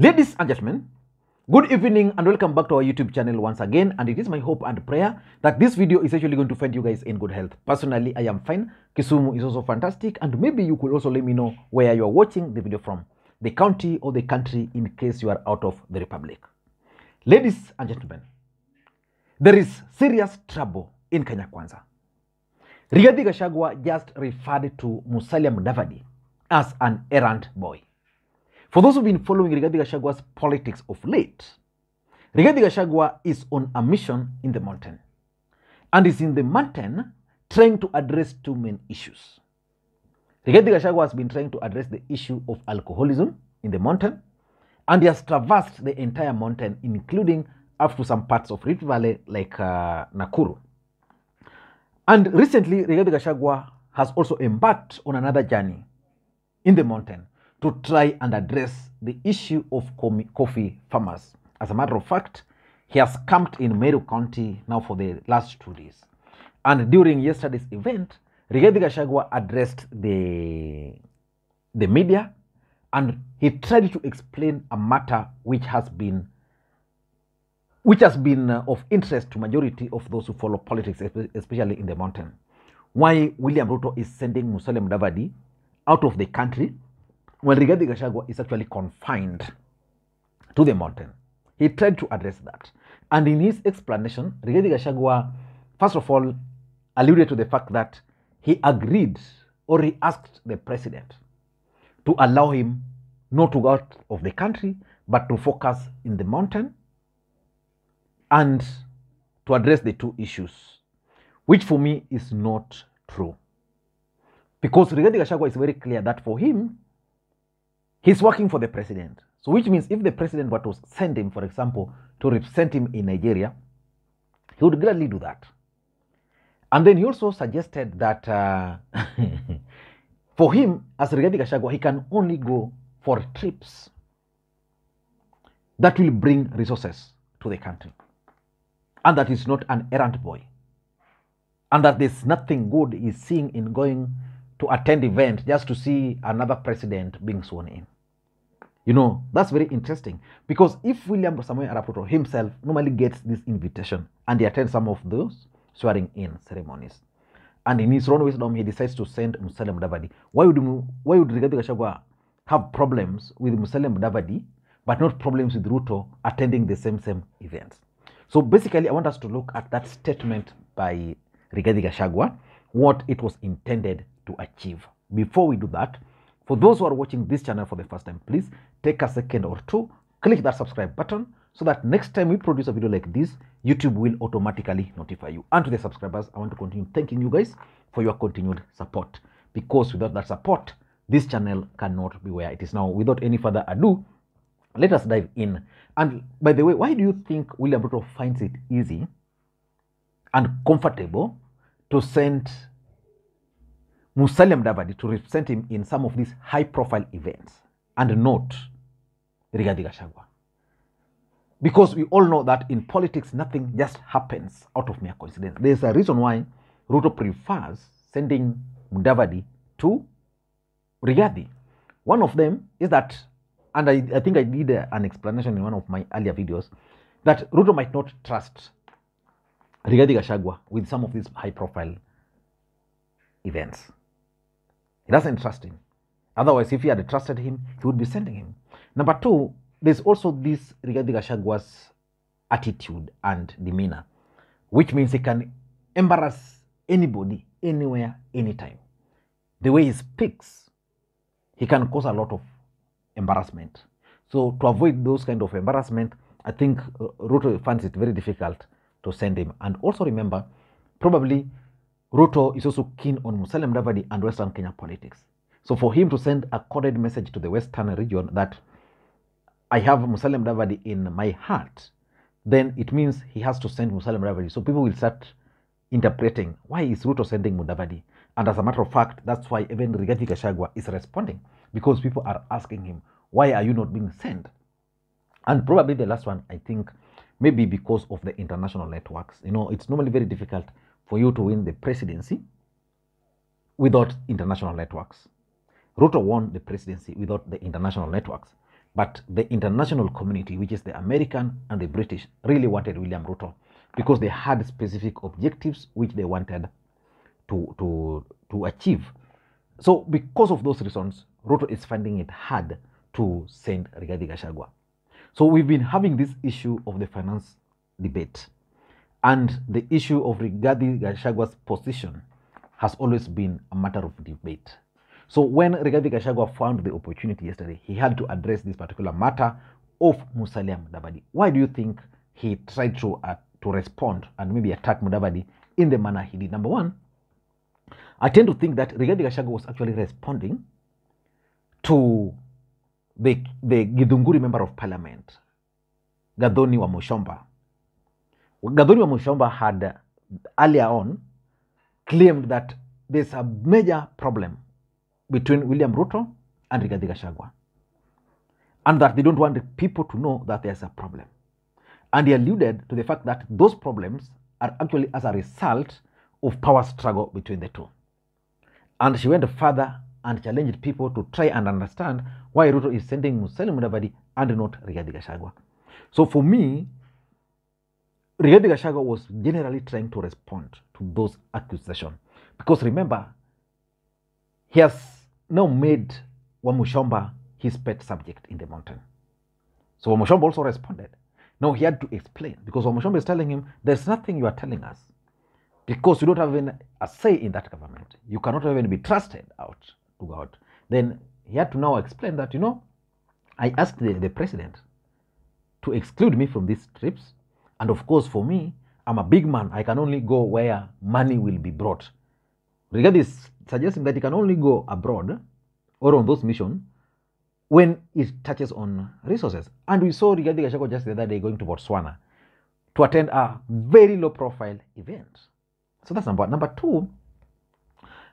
Ladies and gentlemen, good evening and welcome back to our YouTube channel once again. And it is my hope and prayer that this video is actually going to find you guys in good health. Personally, I am fine. Kisumu is also fantastic. And maybe you could also let me know where you are watching the video from, the county or the country, in case you are out of the republic. Ladies and gentlemen, there is serious trouble in Kenya Kwanza. Rigathi Gachagua just referred to Musalia Mudavadi as an errand boy. For those who've been following Rigathi Gachagua's politics of late, Rigathi Gachagua is on a mission in the mountain and is in the mountain trying to address two main issues. Rigathi Gachagua has been trying to address the issue of alcoholism in the mountain, and he has traversed the entire mountain, including up to some parts of Rift Valley like Nakuru. And recently, Rigathi Gachagua has also embarked on another journey in the mountain to try and address the issue of coffee farmers. As a matter of fact, he has camped in Meru County now for the last 2 days. And during yesterday's event, Rigathi Gachagua addressed the media, and he tried to explain a matter which has been of interest to majority of those who follow politics, especially in the mountain. Why William Ruto is sending Musalia Mudavadi out of the country when Rigathi Gachagua is actually confined to the mountain. He tried to address that. And in his explanation, Rigathi Gachagua, first of all, alluded to the fact that he agreed, or he asked the president to allow him not to go out of the country, but to focus in the mountain and to address the two issues, which for me is not true. Because Rigathi Gachagua is very clear that for him, he's working for the president. So which means if the president were to send him, for example, to represent him in Nigeria, he would gladly do that. And then he also suggested that for him, as Rigathi Gachagua, he can only go for trips that will bring resources to the country. And that is not an errand boy. And that there's nothing good he's seeing in going to attend event just to see another president being sworn in. You know, that's very interesting, because if William Samuel Arap Ruto himself normally gets this invitation and he attends some of those swearing in ceremonies, and in his own wisdom he decides to send Musalia Mudavadi, why would Rigathi Gachagua have problems with Musalia Mudavadi but not problems with Ruto attending the same events? So basically, I want us to look at that statement by Rigathi Gachagua, what it was intended to achieve. Before we do that, for those who are watching this channel for the first time, please take a second or two, click that subscribe button so that next time we produce a video like this, YouTube will automatically notify you. And to the subscribers, I want to continue thanking you guys for your continued support, because without that support, this channel cannot be where it is now. Without any further ado, let us dive in. And by the way, why do you think William Ruto finds it easy and comfortable to send Musalia Mudavadi to represent him in some of these high-profile events and not Rigathi Gachagua? Because we all know that in politics, nothing just happens out of mere coincidence. There's a reason why Ruto prefers sending Mudavadi to Rigathi. One of them is that, and I think I did an explanation in one of my earlier videos, that Ruto might not trust Rigathi Gachagua with some of these high-profile events. He doesn't trust him. Otherwise, if he had trusted him, he would be sending him. Number two, there's also this Rigathi Gachagua's attitude and demeanor, which means he can embarrass anybody, anywhere, anytime. The way he speaks, he can cause a lot of embarrassment. So to avoid those kind of embarrassment, I think Ruto finds it very difficult to send him. And also remember, probably Ruto is also keen on Musalia Mudavadi and Western Kenya politics. So for him to send a coded message to the Western region that I have Musalia Mudavadi in my heart, then it means he has to send Musalia Mudavadi. So people will start interpreting, why is Ruto sending Mudavadi? And as a matter of fact, that's why even Rigathi Gachagua is responding, because people are asking him, why are you not being sent? And probably the last one, I think, maybe because of the international networks. You know, it's normally very difficult for you to win the presidency without international networks. Ruto won the presidency without the international networks. But the international community, which is the American and the British, really wanted William Ruto because they had specific objectives which they wanted to achieve. So because of those reasons, Ruto is finding it hard to send Rigathi Gachagua. So we've been having this issue of the finance debate, and the issue of Rigathi Gachagua's position has always been a matter of debate. So when Rigathi Gachagua found the opportunity yesterday, he had to address this particular matter of Musalia Mudavadi. Why do you think he tried to respond and maybe attack Mudavadi in the manner he did? Number one, I tend to think that Rigathi Gachagua was actually responding to the Githunguri member of parliament, Gathoni wa Mushomba. Gathoni wa Mushomba had earlier on claimed that there's a major problem between William Ruto and Rigathi Gachagua, and that they don't want the people to know that there's a problem. And he alluded to the fact that those problems are actually as a result of power struggle between the two. And she went further and challenged people to try and understand why Ruto is sending Musalia Mudavadi and not Rigathi Gachagua. So for me, Rigathi Gachagua was generally trying to respond to those accusations. Because remember, he has now made Wamushomba his pet subject in the mountain. So Wamushomba also responded. Now he had to explain, because Wamushomba is telling him, there's nothing you are telling us, because you don't have even a say in that government. You cannot even be trusted out to God. Then he had to now explain that, you know, I asked the president to exclude me from these trips. And of course, for me, I'm a big man. I can only go where money will be brought. Rigathi is suggesting that he can only go abroad or on those missions when it touches on resources. And we saw Rigathi Gachagua just the other day going to Botswana to attend a very low profile event. So that's number one. Number two,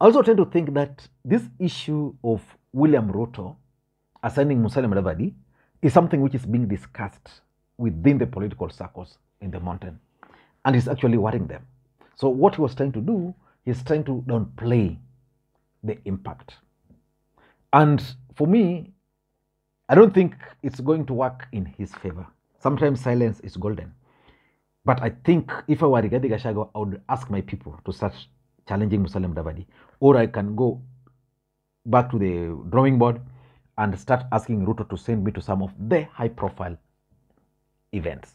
I also tend to think that this issue of William Ruto assigning Musalia Mudavadi is something which is being discussed within the political circles in the mountain, and is actually worrying them. So what he was trying to do, he's trying to downplay the impact. And for me, I don't think it's going to work in his favor. Sometimes silence is golden. But I think if I were Rigathi Gachagua, I would ask my people to start challenging Musalia Mudavadi, or I can go back to the drawing board and start asking Ruto to send me to some of the high-profile events.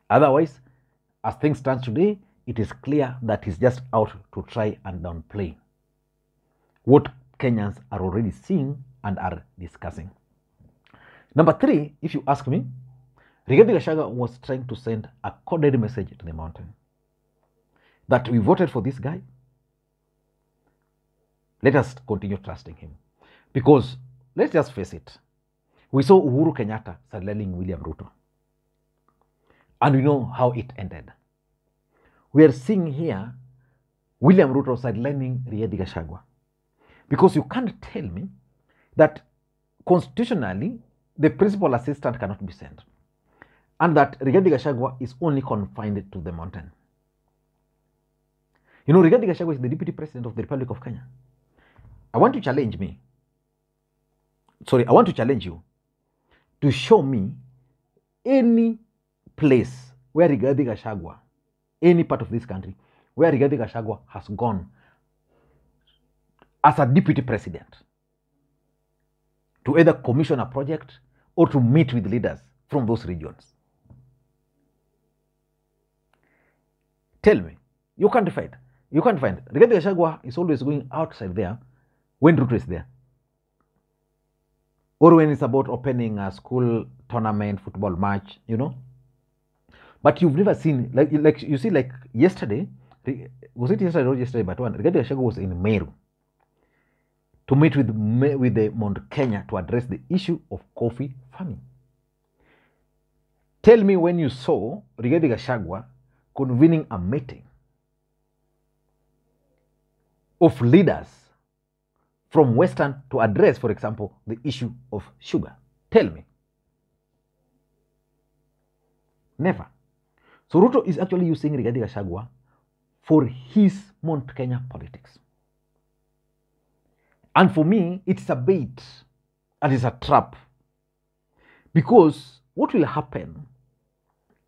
Otherwise, as things stand today, it is clear that he's just out to try and downplay what Kenyans are already seeing and are discussing. Number three, if you ask me, Rigathi Gachagua was trying to send a coded message to the mountain that we voted for this guy. Let us continue trusting him. Because let's just face it, we saw Uhuru Kenyatta sidelining William Ruto, and we know how it ended. We are seeing here William Ruto sidelining Rigathi Gachagua, because you can't tell me that constitutionally the principal assistant cannot be sent, and that Rigathi Gachagua is only confined to the mountain. You know, Rigathi Gachagua is the deputy president of the Republic of Kenya. I want to challenge you to show me any place where Rigathi Gachagua, any part of this country, where Rigathi Gachagua has gone as a deputy president to either commission a project or to meet with leaders from those regions. Tell me, you can't find. Rigathi Gachagua is always going outside there when Ruto is there, or when it's about opening a school tournament, football match, you know. But you've never seen, like you see, like yesterday, was it yesterday or yesterday, but one, Rigathi Gachagua was in Meru to meet with the Mount Kenya to address the issue of coffee farming. Tell me when you saw Rigathi Gachagua convening a meeting of leaders from Western to address, for example, the issue of sugar. Tell me. Never. So Ruto is actually using Rigathi Gachagua for his Mount Kenya politics. And for me, it's a bait and it's a trap. Because what will happen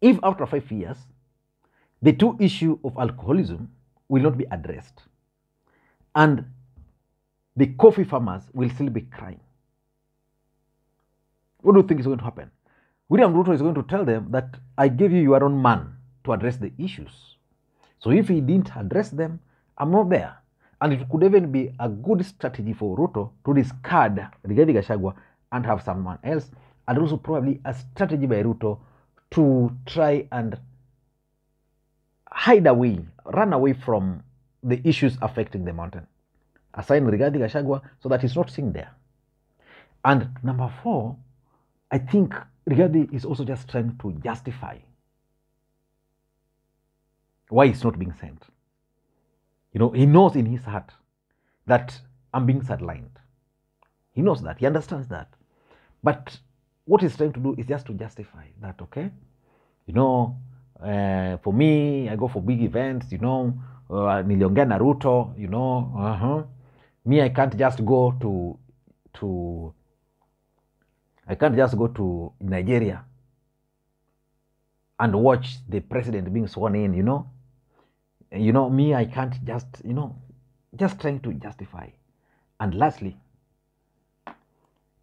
if after 5 years, the two issue of alcoholism will not be addressed and the coffee farmers will still be crying? What do you think is going to happen? William Ruto is going to tell them that I gave you your own man to address the issues. So if he didn't address them, I'm not there. And it could even be a good strategy for Ruto to discard Rigathi Gachagua and have someone else, and also probably a strategy by Ruto to try and hide away, run away from the issues affecting the mountain. Assign Rigathi Gachagua so that he's not seen there. And number 4, I think Rigathi is also just trying to justify why it's not being sent. You know, he knows in his heart that I'm being sidelined. He knows that, he understands that. But what he's trying to do is just to justify that, okay? You know, for me, I go for big events, you know, niliongea na Ruto, you know, me, I can't just go to Nigeria and watch the president being sworn in, you know. Me, I can't just, you know, just trying to justify. And lastly,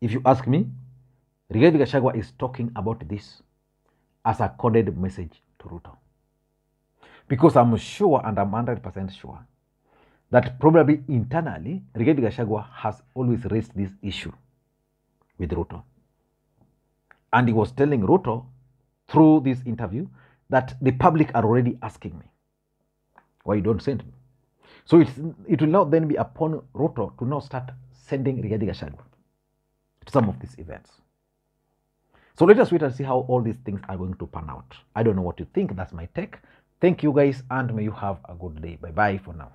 if you ask me, Rigathi Gachagua is talking about this as a coded message to Ruto. Because I'm sure, and I'm 100% sure, that probably internally, Rigathi Gachagua has always raised this issue with Ruto. And he was telling Ruto through this interview that the public are already asking me why you don't send me. So it will now then be upon Ruto to now start sending Rigathi Gachagua to some of these events. So let us wait and see how all these things are going to pan out. I don't know what you think. That's my take. Thank you guys, and may you have a good day. Bye-bye for now.